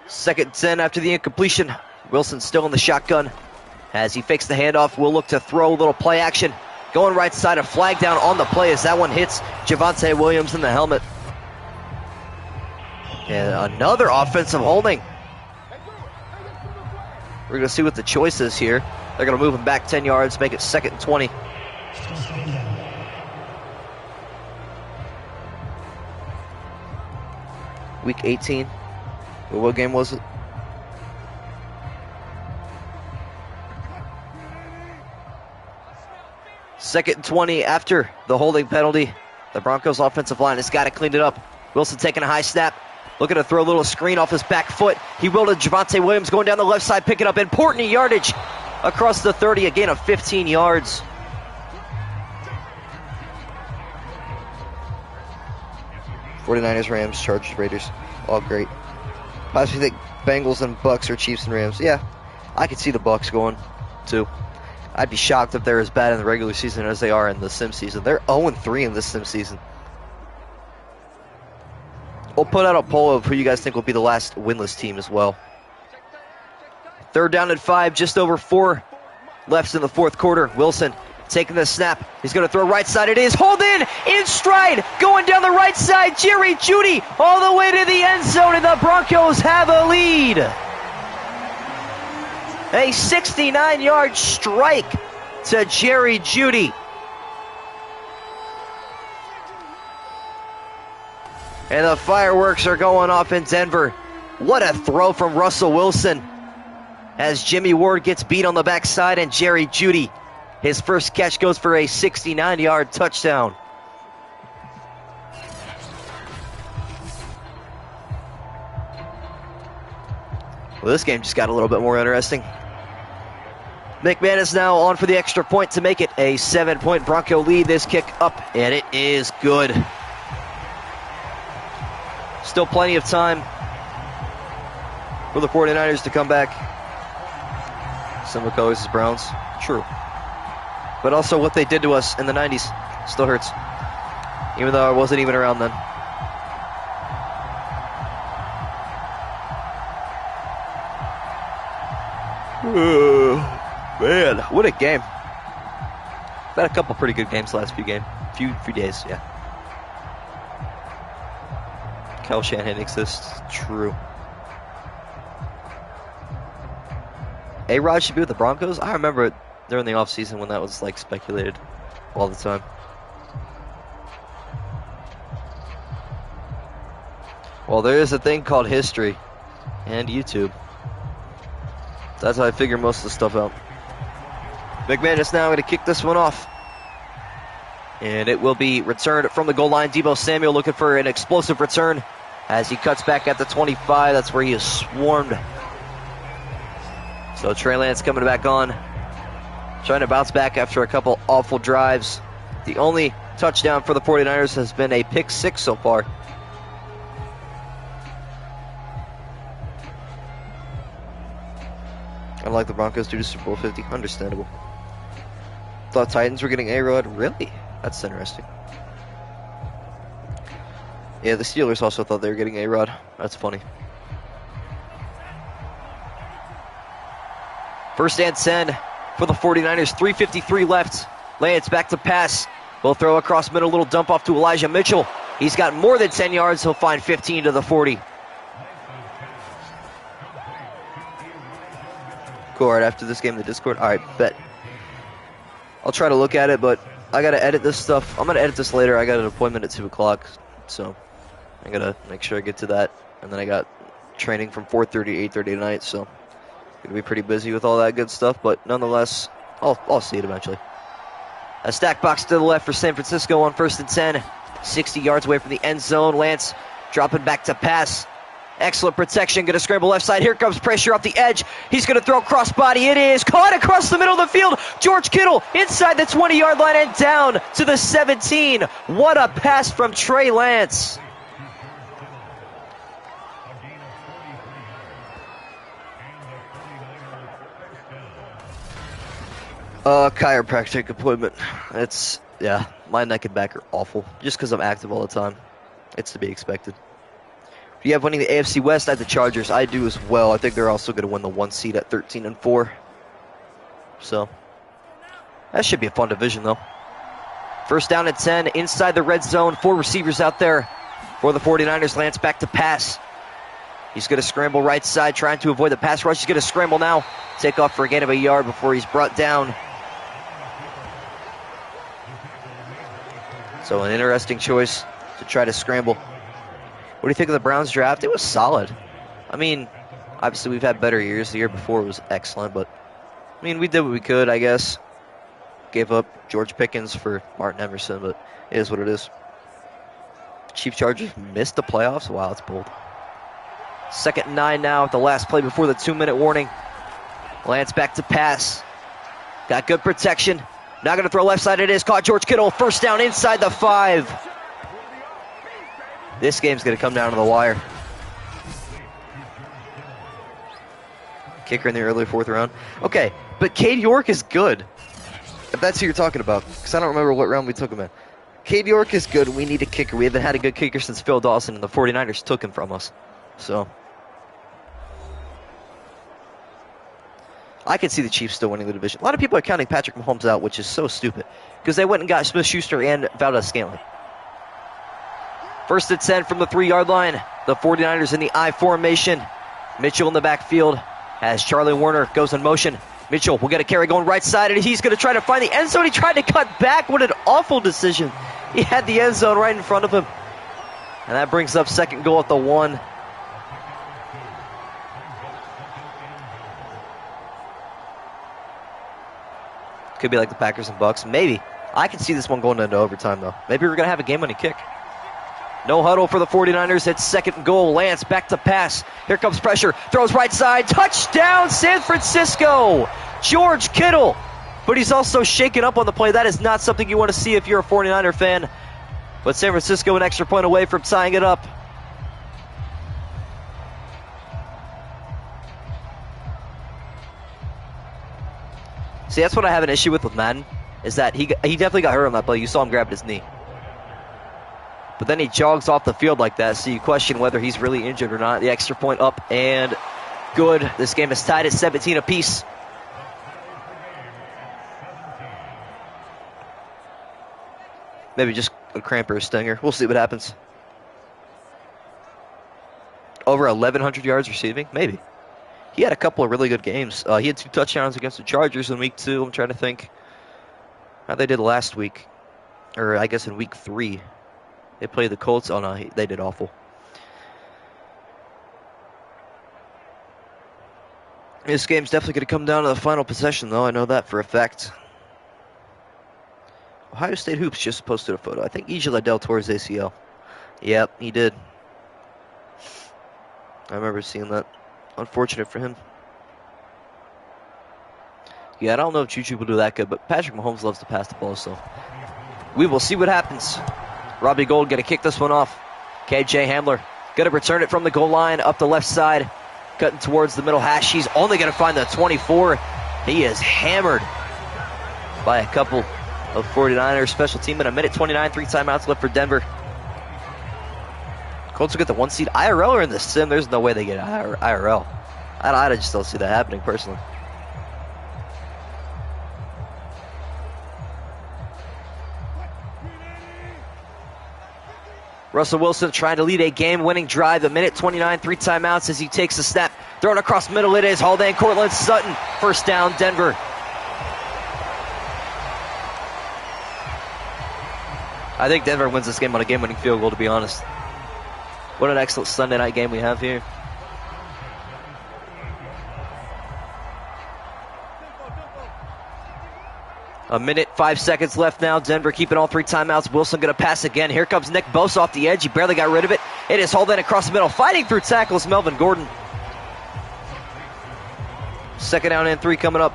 Second and 10 after the incompletion. Wilson still in the shotgun. As he fakes the handoff, we'll look to throw a little play action. Going right side, a flag down on the play as that one hits Javonte Williams in the helmet. And another offensive holding. We're going to see what the choice is here. They're going to move him back 10 yards, make it 2nd and 20. Week 18. What game was it? Second and 20 after the holding penalty. The Broncos offensive line has got to clean it up. Wilson taking a high snap. Looking to throw a little screen off his back foot. He will to Javonte Williams going down the left side, picking up important yardage across the 30, a gain of 15 yards. '49ers, Rams, Chargers, Raiders, all great. Possibly think Bengals and Bucks or Chiefs and Rams. Yeah, I could see the Bucks going too. I'd be shocked if they're as bad in the regular season as they are in the sim season. They're 0-3 in this sim season. We'll put out a poll of who you guys think will be the last winless team as well. 3rd down and 5, just over 4 left in the 4th quarter. Wilson taking the snap. He's going to throw right side. It is. Hold in stride. Going down the right side. Jerry Jeudy all the way to the end zone, and the Broncos have a lead. A 69-yard strike to Jerry Jeudy. And the fireworks are going off in Denver. What a throw from Russell Wilson as Jimmy Ward gets beat on the backside, and Jerry Jeudy, his first catch, goes for a 69-yard touchdown. Well, this game just got a little bit more interesting. McMahon is now on for the extra point to make it a 7-point Bronco lead. This kick up, and it is good. Still plenty of time for the 49ers to come back. Similar colors as Browns. True. But also what they did to us in the 90s still hurts. Even though I wasn't even around then. Man, what a game. Had a couple pretty good games the last few days, yeah. Kyle Shanahan exists. True. A-Rod should be with the Broncos? I remember it during the offseason when that was like speculated all the time. Well, there is a thing called history and YouTube. That's how I figure most of the stuff out. McMahon is now going to kick this one off. And it will be returned from the goal line. Deebo Samuel looking for an explosive return as he cuts back at the 25. That's where he is swarmed. So Trey Lance coming back on, trying to bounce back after a couple awful drives. The only touchdown for the 49ers has been a pick six so far. Unlike the Broncos due to Super Bowl 50. Understandable. Thought Titans were getting A-Rod. Really? That's interesting. Yeah, the Steelers also thought they were getting A-Rod. That's funny. First and 10 for the 49ers. 3:53 left. Lance back to pass. Will throw across middle. Little dump off to Elijah Mitchell. He's got more than 10 yards. He'll find 15 to the 40. Cool. Right after this game, the Discord. All right, bet. I'll try to look at it, but I got to edit this stuff. I'm going to edit this later. I got an appointment at 2 o'clock, so I got to make sure I get to that. And then I got training from 4:30 to 8:30 tonight, so going to be pretty busy with all that good stuff. But nonetheless, I'll see it eventually. A stack box to the left for San Francisco on 1st and 10. 60 yards away from the end zone. Lance dropping back to pass. Excellent protection. Going to scramble left side. Here comes pressure off the edge. He's going to throw crossbody. It is caught across the middle of the field. George Kittle inside the 20-yard line and down to the 17. What a pass from Trey Lance. Chiropractic appointment. It's, yeah, my neck and back are awful. Just because I'm active all the time. It's to be expected. Do you have winning the AFC West? I have the Chargers. I do as well. I think they're also going to win the 1 seed at 13-4. So, that should be a fun division, though. First down at 10, inside the red zone. 4 receivers out there for the 49ers. Lance back to pass. He's going to scramble right side, trying to avoid the pass rush. He's going to scramble now. Take off for a gain of a yard before he's brought down. So, an interesting choice to try to scramble. What do you think of the Browns draft? It was solid. I mean, obviously we've had better years. The year before was excellent, but I mean, we did what we could, I guess. Gave up George Pickens for Martin Emerson, but it is what it is. Chiefs Chargers missed the playoffs. Wow, that's bold. 2nd and 9 now at the last play before the 2-minute warning. Lance back to pass. Got good protection. Now going to throw left side. It is caught. George Kittle. First down inside the 5. This game's going to come down to the wire. Kicker in the early 4th round. Okay, but Cade York is good. If that's who you're talking about. Because I don't remember what round we took him in. Cade York is good. We need a kicker. We haven't had a good kicker since Phil Dawson, and the 49ers took him from us. So, I can see the Chiefs still winning the division. A lot of people are counting Patrick Mahomes out, which is so stupid, because they went and got Smith-Schuster and Valdez-Scantling. First and 10 from the 3-yard line. The 49ers in the I formation. Mitchell in the backfield as Charlie Warner goes in motion. Mitchell will get a carry going right side, and he's going to try to find the end zone. He tried to cut back. What an awful decision. He had the end zone right in front of him. And that brings up second goal at the 1. Could be like the Packers and Bucks. Maybe. I can see this one going into overtime, though. Maybe we're going to have a game-winning kick. No huddle for the 49ers. It's second and goal. Lance back to pass. Here comes pressure. Throws right side. Touchdown, San Francisco. George Kittle. But he's also shaken up on the play. That is not something you want to see if you're a 49er fan. But San Francisco an extra point away from tying it up. See, that's what I have an issue with Madden, is that he definitely got hurt on that play. You saw him grab his knee. But then he jogs off the field like that, so you question whether he's really injured or not. The extra point up and good. This game is tied at 17 apiece. Maybe just a cramp or a stinger. We'll see what happens. Over 1,100 yards receiving? Maybe. He had a couple of really good games. He had 2 touchdowns against the Chargers in week 2. I'm trying to think how they did last week. Or I guess in week 3. They played the Colts. Oh, no, they did awful. This game's definitely going to come down to the final possession, though. I know that for a fact. Ohio State Hoops just posted a photo. I think Ejel Adell tore his ACL. Yep, he did. I remember seeing that. Unfortunate for him. Yeah, I don't know if Juju will do that good, but Patrick Mahomes loves to pass the ball, so we will see what happens. Robbie Gould going to kick this one off. KJ Hamler going to return it from the goal line up the left side. Cutting towards the middle hash. He's only going to find the 24. He is hammered by a couple of 49ers. Special team in a minute 29. 3 timeouts left for Denver. Colts will get the 1 seed. IRL are in the sim. There's no way they get IRL. I just don't see that happening personally. Russell Wilson trying to lead a game-winning drive. A minute 29, 3 timeouts as he takes a snap. Thrown across middle it is. Haldane Cortland Sutton. First down, Denver. I think Denver wins this game on a game-winning field goal, to be honest. What an excellent Sunday night game we have here. A minute, 5 seconds left now. Denver keeping all 3 timeouts. Wilson going to pass again. Here comes Nick Bosa off the edge. He barely got rid of it. It is Holden across the middle. Fighting through tackles, Melvin Gordon. Second down and 3 coming up.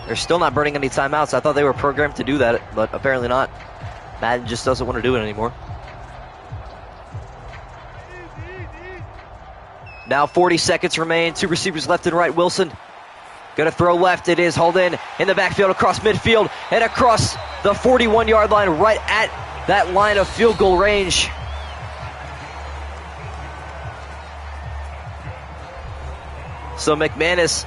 They're still not burning any timeouts. I thought they were programmed to do that, but apparently not. Madden just doesn't want to do it anymore. Now 40 seconds remain. 2 receivers left and right. Wilson going to throw left. It is Holden in the backfield across midfield and across the 41-yard line right at that line of field goal range. So McManus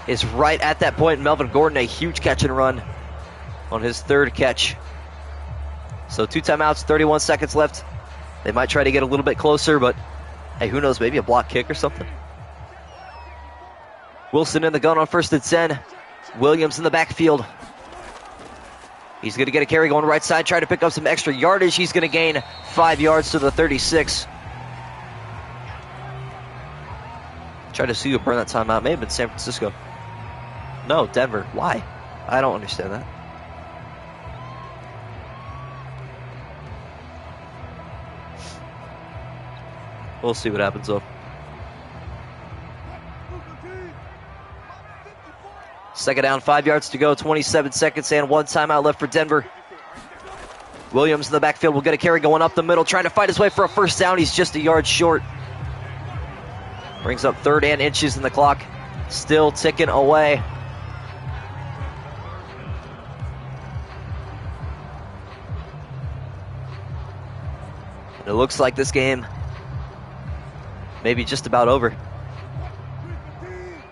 is right at that point. Melvin Gordon, a huge catch and run on his 3rd catch. So 2 timeouts, 31 seconds left. They might try to get a little bit closer, but hey, who knows, maybe a block kick or something. Wilson in the gun on 1st and 10. Williams in the backfield. He's going to get a carry going right side, try to pick up some extra yardage. He's going to gain 5 yards to the 36. Try to see who burn that timeout. May have been San Francisco. No, Denver. Why? I don't understand that. We'll see what happens though. Second down, 5 yards to go, 27 seconds and 1 timeout left for Denver. Williams in the backfield will get a carry going up the middle, trying to fight his way for a first down. He's just a yard short. Brings up 3rd and inches in the clock. Still ticking away. And it looks like this game may be just about over.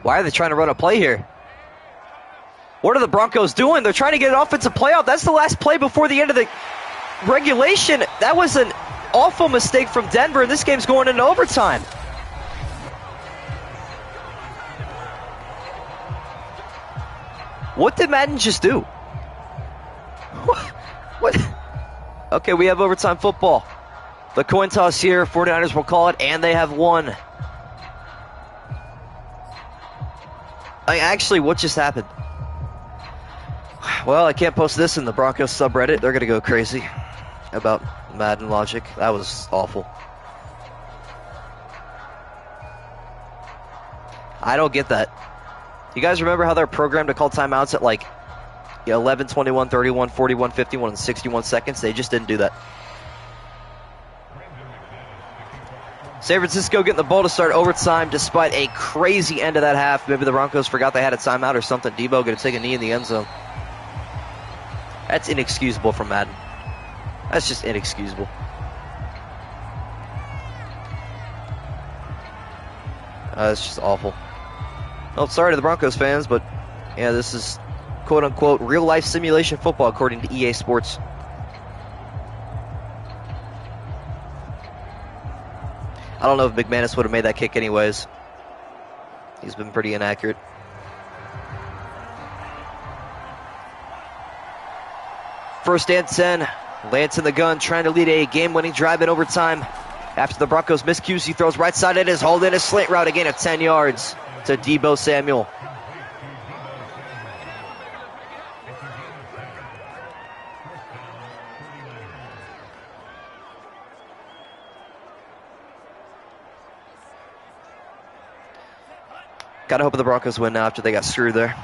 Why are they trying to run a play here? What are the Broncos doing? They're trying to get an offensive play out. That's the last play before the end of the regulation. That was an awful mistake from Denver, and this game's going into overtime. What did Madden just do? What? Okay, we have overtime football. The coin toss here, 49ers will call it, and they have won. Actually, what just happened? Well, I can't post this in the Broncos subreddit. They're going to go crazy about Madden logic. That was awful. I don't get that. You guys remember how they're programmed to call timeouts at like 11, 21, 31, 41, 51, and 61 seconds? They just didn't do that. San Francisco getting the ball to start overtime despite a crazy end of that half. Maybe the Broncos forgot they had a timeout or something. Debo going to take a knee in the end zone. That's inexcusable from Madden. That's just inexcusable. It's just awful. Oh, sorry to the Broncos fans, but yeah, this is quote-unquote real-life simulation football according to EA Sports. I don't know if McManus would have made that kick anyways. He's been pretty inaccurate. First and 10. Lance in the gun, trying to lead a game-winning drive in overtime. After the Broncos miscues, he throws right side. It is hauled in a slant route again of 10 yards to Debo Samuel. Gotta hope the Broncos win now after they got screwed there.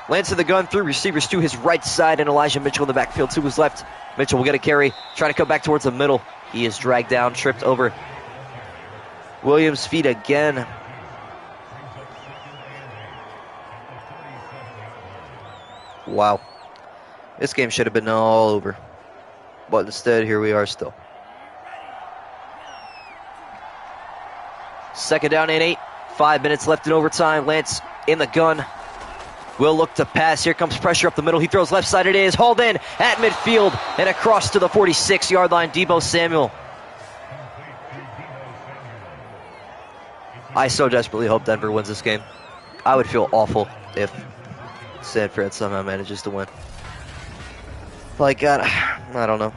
Lance in the gun through receivers to his right side, and Elijah Mitchell in the backfield to his left. Mitchell will get a carry, trying to come back towards the middle. He is dragged down, tripped over Williams' feet again. Wow. This game should have been all over. But instead, here we are still. Second down and 8. 5 minutes left in overtime. Lance in the gun. Will look to pass. Here comes pressure up the middle. He throws left side. It is hauled in at midfield and across to the 46-yard line. Debo Samuel. I so desperately hope Denver wins this game. I would feel awful if San Fran somehow manages to win. Like, God, I don't know.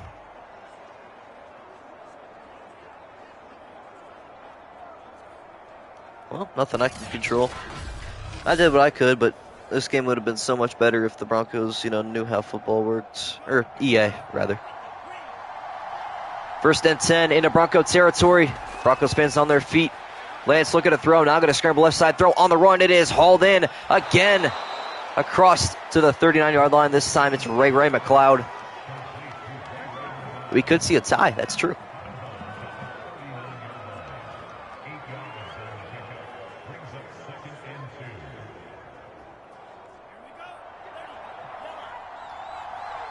Well, nothing I can control. I did what I could, but this game would have been so much better if the Broncos, knew how football works. Or EA, rather. First and 10 into Bronco territory. Broncos fans on their feet. Lance looking to throw. Now going to scramble left side. Throw on the run. It is hauled in again across to the 39-yard line. This time it's Ray McLeod. We could see a tie. That's true.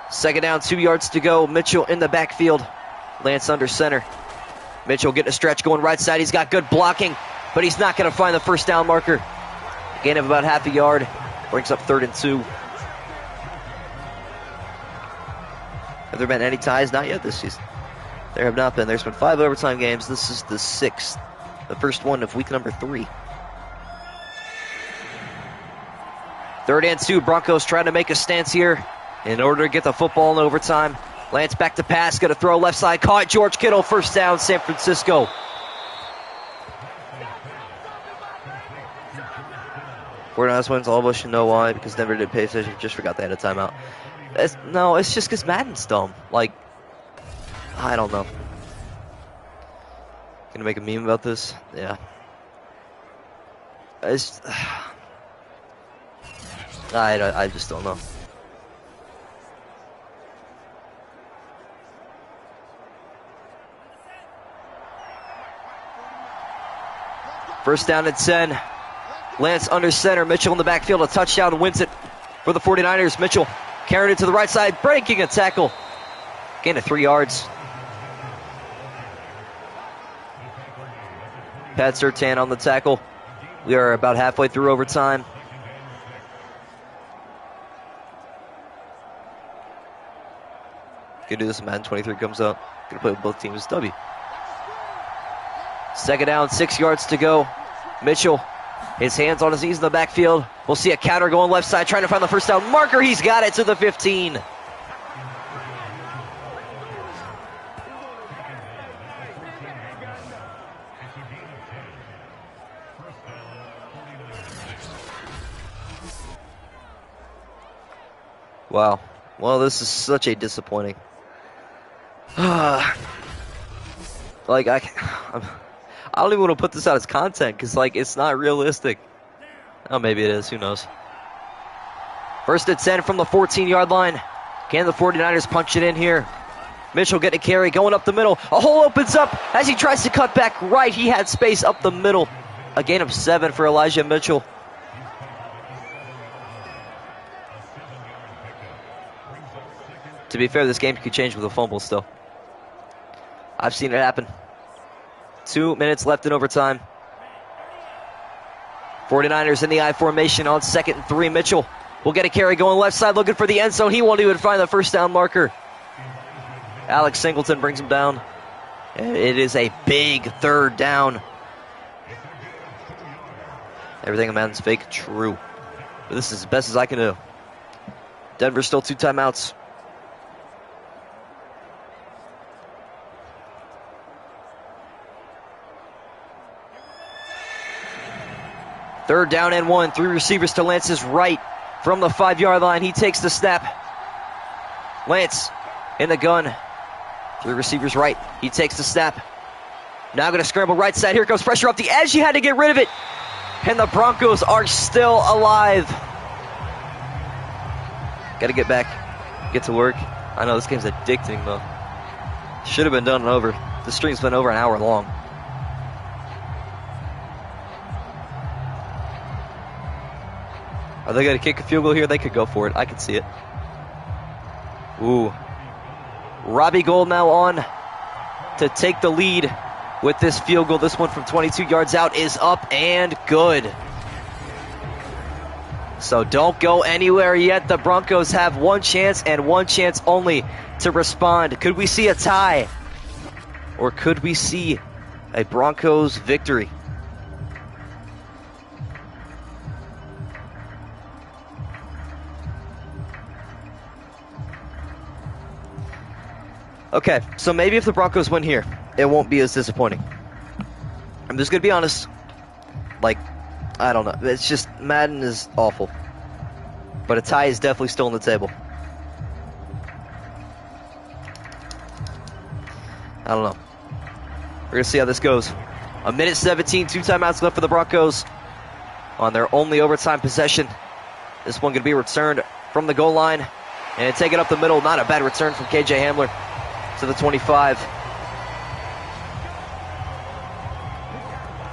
Second down, 2 yards to go. Mitchell in the backfield. Lance under center. Mitchell getting a stretch going right side. He's got good blocking, but he's not going to find the first down marker. Gain of about half a yard. Brings up 3rd and 2. Have there been any ties? Not yet this season. There have not been. There's been 5 overtime games. This is the 6th. The first one of week number 3. 3rd and 2. Broncos trying to make a stance here in order to get the football in overtime. Lance back to pass, going to throw left side, caught George Kittle, first down, San Francisco. Fortnite wins, all of us should know why, because Denver didn't pay attention, just forgot they had a timeout. It's just because Madden's dumb. Like, I don't know. Gonna make a meme about this? Yeah. I just don't know. First down and 10. Lance under center. Mitchell in the backfield. A touchdown wins it for the 49ers. Mitchell carried it to the right side. Breaking a tackle. Gain of 3 yards. Pat Surtain on the tackle. We are about halfway through overtime. Gonna do this. Madden 23 comes up. Gonna play with both teams. W. Second down, 6 yards to go. Mitchell, his hands on his knees in the backfield. We'll see a counter going left side, trying to find the first down marker. He's got it to the 15. Wow. Well, this is such a disappointing. Like, I don't even want to put this out as content because, like, it's not realistic. Oh, maybe it is. Who knows? First and 10 from the 14-yard line. Can the 49ers punch it in here? Mitchell getting a carry, going up the middle. A hole opens up as he tries to cut back right. He had space up the middle. A gain of 7 for Elijah Mitchell. To be fair, this game could change with a fumble still. I've seen it happen. 2 minutes left in overtime. 49ers in the I formation on 2nd and 3. Mitchell will get a carry going left side, looking for the end zone. He won't even find the first down marker. Alex Singleton brings him down. And it is a big 3rd down. Everything in Madden's fake, true. But this is as best as I can do. Denver still 2 timeouts. Third down and 1. 3 receivers to Lance's right from the 5-yard line. He takes the snap. Lance in the gun. 3 receivers right. He takes the snap. Now going to scramble right side. Here comes pressure up the edge. He had to get rid of it. And the Broncos are still alive. Got to get back. Get to work. I know this game's addicting, though. Should have been done and over. The stream's been over an hour long. Are they going to kick a field goal here? They could go for it. I can see it. Ooh. Robbie Gould now on to take the lead with this field goal. This one from 22 yards out is up and good. So don't go anywhere yet. The Broncos have one chance and one chance only to respond. Could we see a tie? Or could we see a Broncos victory? Okay, so maybe if the Broncos win here, it won't be as disappointing. I'm just going to be honest. Like, I don't know. It's just, Madden is awful. But a tie is definitely still on the table. I don't know. We're going to see how this goes. 1:17, 2 timeouts left for the Broncos on their only overtime possession. This one going to be returned from the goal line and take it up the middle. Not a bad return from KJ Hamler to the 25.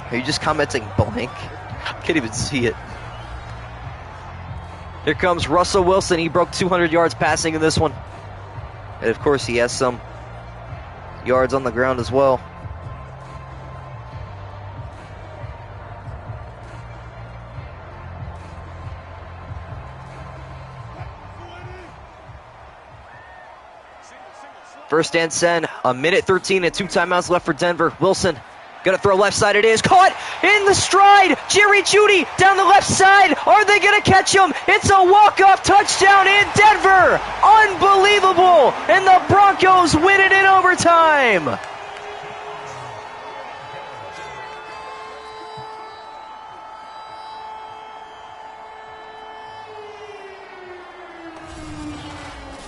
Are you just commenting blank? I can't even see it. Here comes Russell Wilson. He broke 200 yards passing in this one. And of course he has some yards on the ground as well. First and 10, 1:13 and 2 timeouts left for Denver. Wilson gonna throw left side. It is caught in the stride. Jerry Jeudy down the left side. Are they gonna catch him? It's a walk-off touchdown in Denver. Unbelievable. And the Broncos win it in overtime.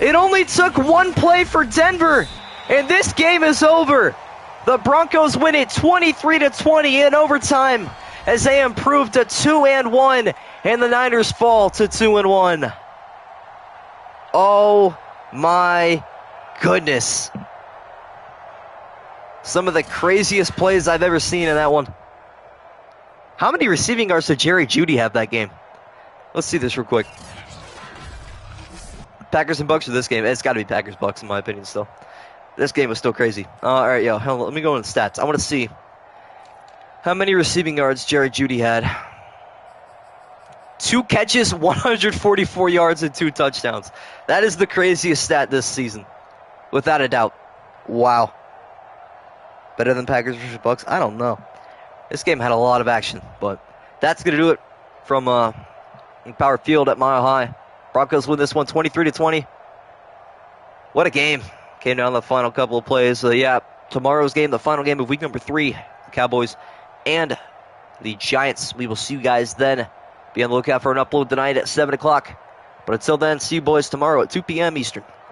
It only took one play for Denver, and this game is over. The Broncos win it 23-20 in overtime as they improve to 2-1, and the Niners fall to 2-1. Oh my goodness. Some of the craziest plays I've ever seen in that one. How many receiving yards did Jerry Jeudy have that game? Let's see this real quick. Packers and Bucks for this game. It's got to be Packers Bucks in my opinion still. This game was still crazy. All right, let me go into stats. I want to see how many receiving yards Jerry Jeudy had. 2 catches, 144 yards, and 2 touchdowns. That is the craziest stat this season, without a doubt. Wow. Better than Packers versus Bucks? I don't know. This game had a lot of action, but that's going to do it from Power Field at Mile High. Broncos win this one 23-20. What a game. Came down to the final couple of plays. Tomorrow's game, the final game of week number 3, the Cowboys and the Giants. We will see you guys then. Be on the lookout for an upload tonight at 7 o'clock. But until then, see you boys tomorrow at 2 p.m. Eastern.